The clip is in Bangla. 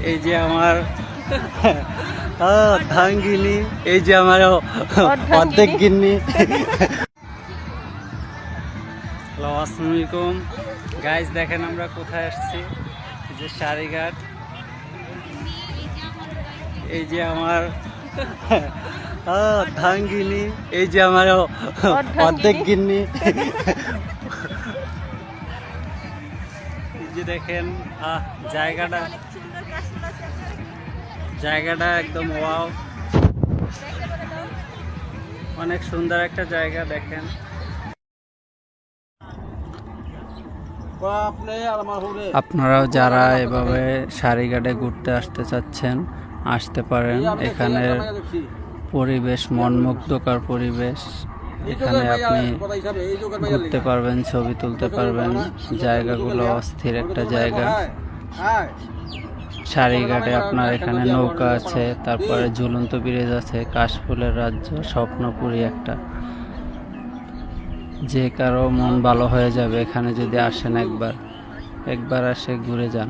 এই যে আমার ধাঙ্গিনী, এই যে আমার অর্ধেক গিন্নি। হ্যালো, আসসালামু আলাইকুম গাইজ, দেখেন আমরা কোথায় আসছি। এই যে সারিঘাট, এই যে আমার ধাঙ্গিনী, এই যে আমার অর্ধেক গিন্নি। এই যে দেখেন জায়গাটা একদম ওয়াও, অনেক সুন্দর একটা জায়গা। দেখেন আপনারাও যারা এভাবে সারিঘাটে ঘুরতে আসতে চাচ্ছেন আসতে পারেন। এখানের পরিবেশ মনমুগ্ধকর পরিবেশ। এখানে আপনি ঘুরতে পারবেন, ছবি তুলতে পারবেন। জায়গাগুলো অস্থির একটা জায়গা। সারিঘাটে আপনার এখানে নৌকা আছে, তারপরে ঝুলন্ত ব্রিজ আছে, কাশফুলের রাজ্য, স্বপ্নপুরী একটা। যে কারো মন ভালো হয়ে যাবে এখানে যদি আসেন, একবার আসে ঘুরে যান।